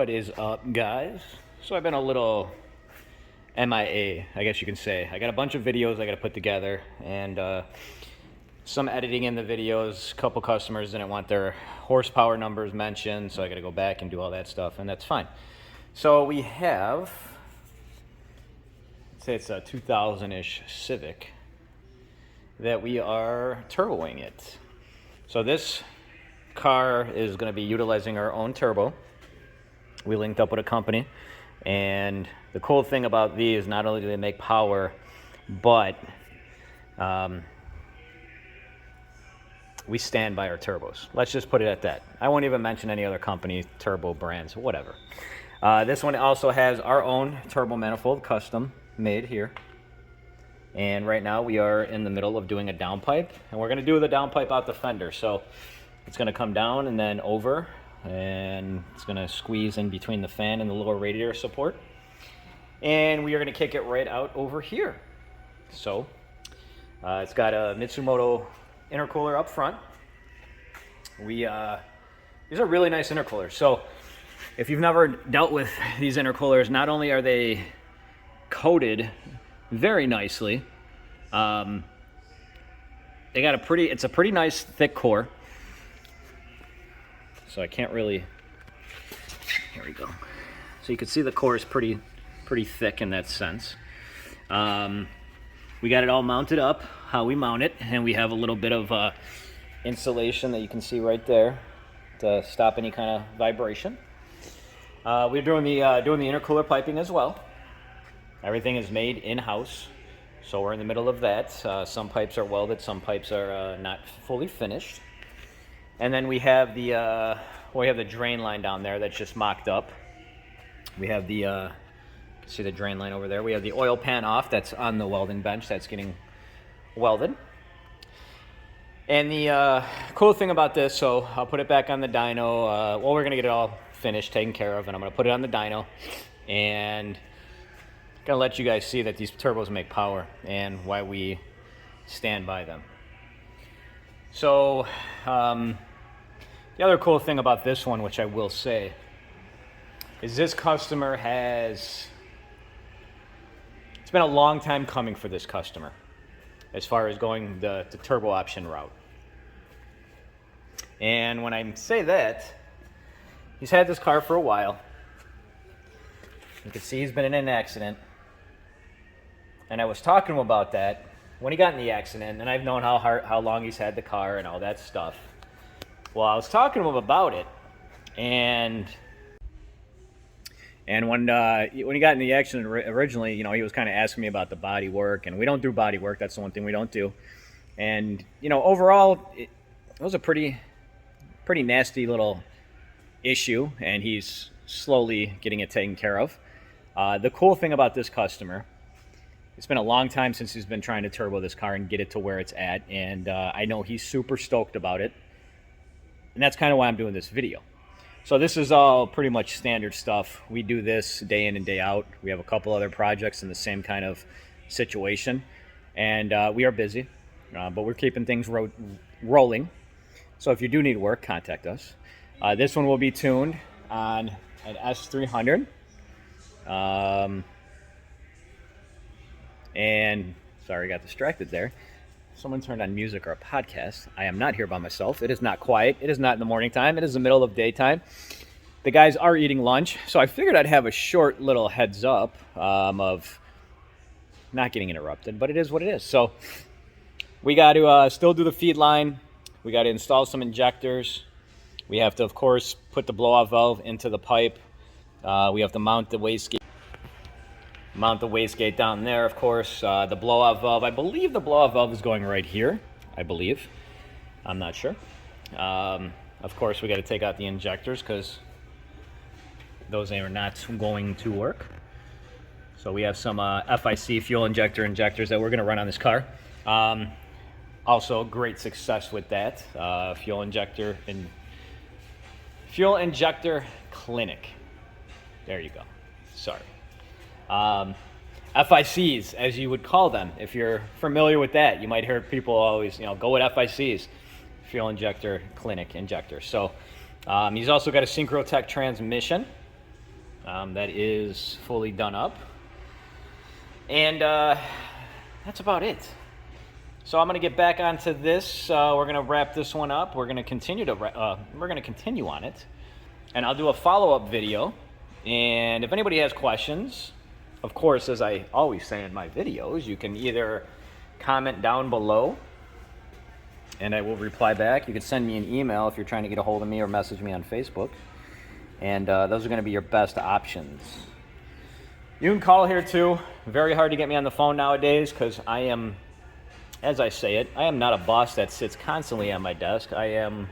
What is up, guys? So I've been a little MIA, I guess you can say. I got a bunch of videos I got to put together, and some editing in the videos. A couple customers didn't want their horsepower numbers mentioned, so I got to go back and do all that stuff, and that's fine. So we have, let's say it's a 2000-ish Civic that we are turboing it. So this car is going to be utilizing our own turbo. We linked up with a company, and the cool thing about these, not only do they make power, but we stand by our turbos. Let's just put it at that. I won't even mention any other company, turbo brands, whatever. This one also has our own turbo manifold, custom made here. And right now we are in the middle of doing a downpipe, and we're going to do the downpipe out the fender. So it's going to come down and then over, and it's going to squeeze in between the fan and the lower radiator support. And we are going to kick it right out over here. So it's got a Mitsumoto intercooler up front. These are really nice intercoolers. So if you've never dealt with these intercoolers, not only are they coated very nicely, it's a pretty nice thick core. So I can't really, here we go. So you can see the core is pretty thick in that sense. We got it all mounted up, how we mount it, and we have a little bit of insulation that you can see right there to stop any kind of vibration. We're doing the intercooler piping as well. Everything is made in-house, so we're in the middle of that. Some pipes are welded, some pipes are not fully finished. And then we have the drain line down there that's just mocked up. We have the see the drain line over there. We have the oil pan off that's on the welding bench that's getting welded. And the cool thing about this, so I'll put it back on the dyno. We're gonna get it all finished, taken care of, and I'm gonna put it on the dyno, and gonna let you guys see that these turbos make power and why we stand by them. So the other cool thing about this one, which I will say, is this customer it's been a long time coming for this customer as far as going the turbo option route. And when I say that, he's had this car for a while. You can see he's been in an accident. And I was talking to him about that when he got in the accident, and I've known how long he's had the car and all that stuff. Well, I was talking to him about it, and when he got in the accident originally, he was kind of asking me about the body work, and we don't do body work. That's the one thing we don't do. And overall, it was a pretty nasty little issue, and he's slowly getting it taken care of. The cool thing about this customer, it's been a long time since he's been trying to turbo this car and get it to where it's at, and I know he's super stoked about it, and that's kind of why I'm doing this video. So this is all pretty much standard stuff. We do this day in and day out. We have a couple other projects in the same kind of situation, and we are busy, but we're keeping things rolling. So if you do need work, contact us. This one will be tuned on an S300. And sorry, I got distracted there. Someone turned on music or a podcast. I am not here by myself. It is not quiet. It is not in the morning time. It is the middle of daytime. The guys are eating lunch, so I figured I'd have a short little heads up of not getting interrupted, but it is what it is. So we got to still do the feed line. We got to install some injectors. We have to, of course, put the blow-off valve into the pipe. We have to mount the wastegate. Mount the wastegate down there, of course. The blow-off valve, I believe the blow-off valve is going right here. I believe. I'm not sure. Of course, we got to take out the injectors because those are not going to work. So we have some FIC fuel injectors that we're going to run on this car. Also, great success with that. Fuel injector clinic. There you go. Sorry. FICs, as you would call them. If you're familiar with that, you might hear people always, go with FICs, fuel injector clinic injector. So he's also got a Synchrotech transmission. that is fully done up. And that's about it. So I'm going to get back onto this. We're going to wrap this one up. We're going to continue on it, and I'll do a follow-up video. And if anybody has questions, of course, as I always say in my videos, you can either comment down below, and I will reply back. You can send me an email if you're trying to get a hold of me, or message me on Facebook. And those are going to be your best options. You can call here too. Very hard to get me on the phone nowadays because I am, as I say it, I am not a boss that sits constantly on my desk. I am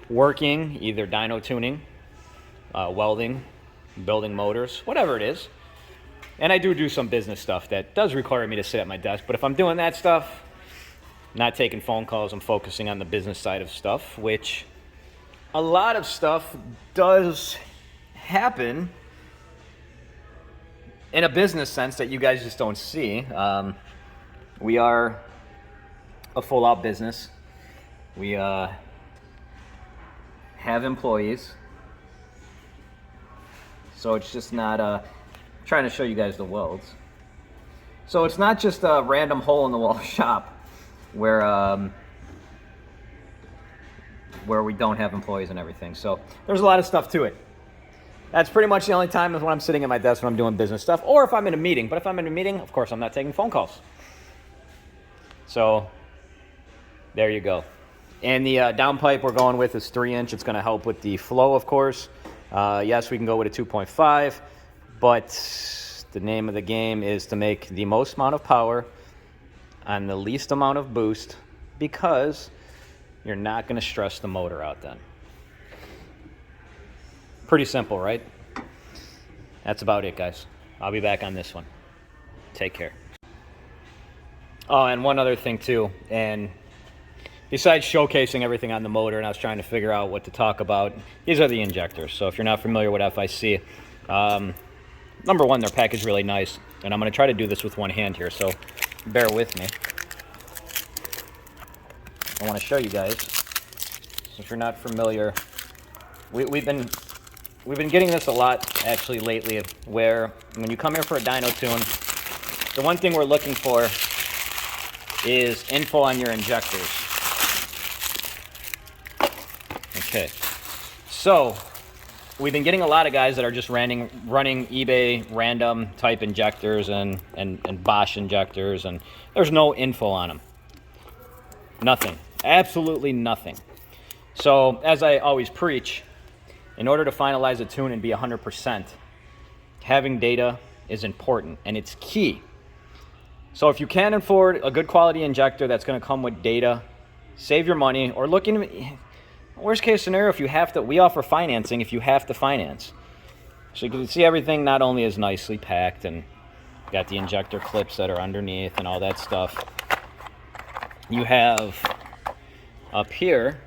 working, either dyno tuning, welding, building motors, whatever it is. And I do some business stuff that does require me to sit at my desk. But if I'm doing that stuff, not taking phone calls, I'm focusing on the business side of stuff, which a lot of stuff does happen in a business sense that you guys just don't see. We are a full-out business. We have employees. So it's just not trying to show you guys the welds. So it's not just a random hole-in-the-wall shop where we don't have employees and everything. So there's a lot of stuff to it. That's pretty much the only time is when I'm sitting at my desk when I'm doing business stuff, or if I'm in a meeting. But if I'm in a meeting, of course, I'm not taking phone calls. So there you go. And the downpipe we're going with is 3-inch. It's going to help with the flow, of course. Yes, we can go with a 2.5, but the name of the game is to make the most amount of power on the least amount of boost, because you're not going to stress the motor out then. Pretty simple, right? That's about it, guys. I'll be back on this one. Take care. Oh, and one other thing too, and besides showcasing everything on the motor, and I was trying to figure out what to talk about, these are the injectors. So if you're not familiar with FIC, number one, they're packaged really nice, and I'm going to try to do this with one hand here, so bear with me. I want to show you guys, so if you're not familiar, we've been getting this a lot actually lately, where when you come here for a dyno tune, the one thing we're looking for is info on your injectors. Okay, so we've been getting a lot of guys that are just running eBay random type injectors and Bosch injectors, and there's no info on them. Nothing. Absolutely nothing. So as I always preach, in order to finalize a tune and be 100%, having data is important, and it's key. So if you can afford a good quality injector that's going to come with data, save your money, or look in, worst case scenario, if you have to, we offer financing if you have to finance. So you can see everything not only is nicely packed, and got the injector clips that are underneath and all that stuff. You have up here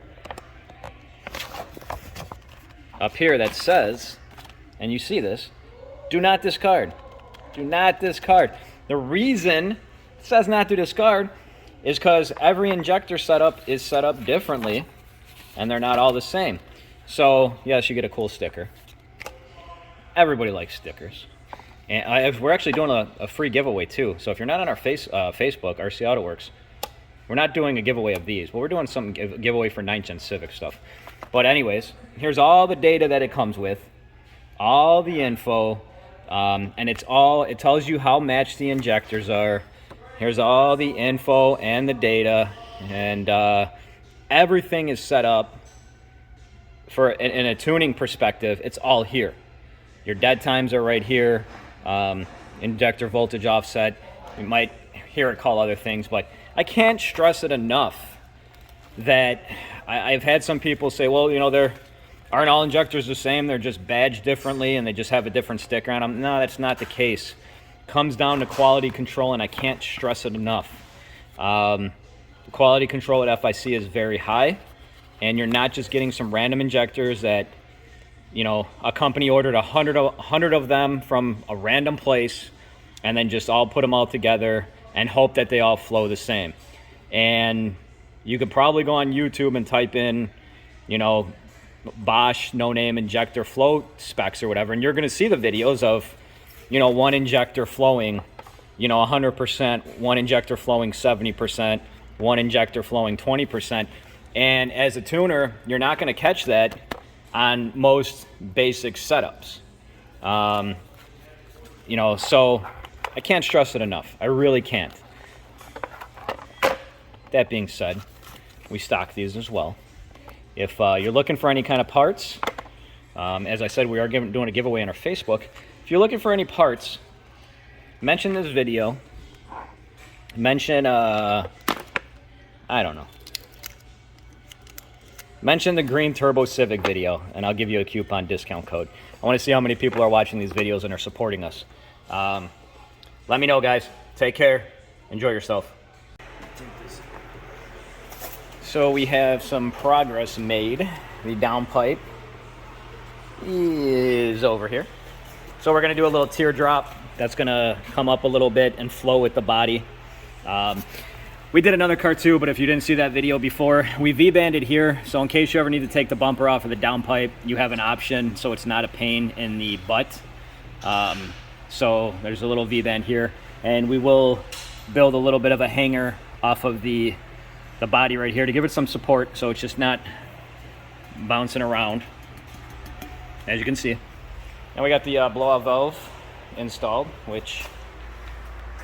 that says, and you see this, do not discard. Do not discard. The reason it says not to discard is because every injector setup is set up differently, and they're not all the same. So yes, you get a cool sticker. Everybody likes stickers. And we're actually doing a free giveaway too. So if you're not on our Facebook, RC AutoWorks, we're not doing a giveaway of these, but we're doing some giveaway for 9th Gen Civic stuff. But anyways, here's all the data that it comes with, all the info, and it tells you how matched the injectors are. Here's all the info and the data, and everything is set up for in a tuning perspective. It's all here. Your dead times are right here. Injector voltage offset. You might hear it called other things, but I can't stress it enough that I've had some people say, well, you know, aren't all injectors the same? They're just badged differently and they just have a different sticker on them. No, that's not the case. It comes down to quality control, and I can't stress it enough. Quality control at FIC is very high, and you're not just getting some random injectors that, you know, a company ordered 100 of them from a random place and then just all put them all together and hope that they all flow the same. And you could probably go on YouTube and type in, you know, Bosch no-name injector flow specs or whatever, and you're going to see the videos of, you know, one injector flowing, you know, 100%, one injector flowing 70%, one injector flowing 20%. And as a tuner, you're not going to catch that on most basic setups. You know, so I can't stress it enough. I really can't. That being said, we stock these as well. If you're looking for any kind of parts, as I said, we are doing a giveaway on our Facebook. If you're looking for any parts, mention this video. Mention, I don't know. Mention the green Turbo Civic video, and I'll give you a coupon discount code. I want to see how many people are watching these videos and are supporting us. Let me know, guys. Take care. Enjoy yourself. So we have some progress made. The downpipe is over here. So we're going to do a little teardrop. That's going to come up a little bit and flow with the body. We did another car too, but if you didn't see that video before, we V-banded here. So in case you ever need to take the bumper off of the downpipe, you have an option so it's not a pain in the butt. So there's a little V-band here, and we will build a little bit of a hanger off of the body right here to give it some support so it's just not bouncing around, as you can see. And we got the blowout valve installed, which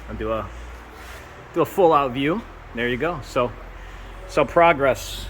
I'll do a full out view. There you go. So progress.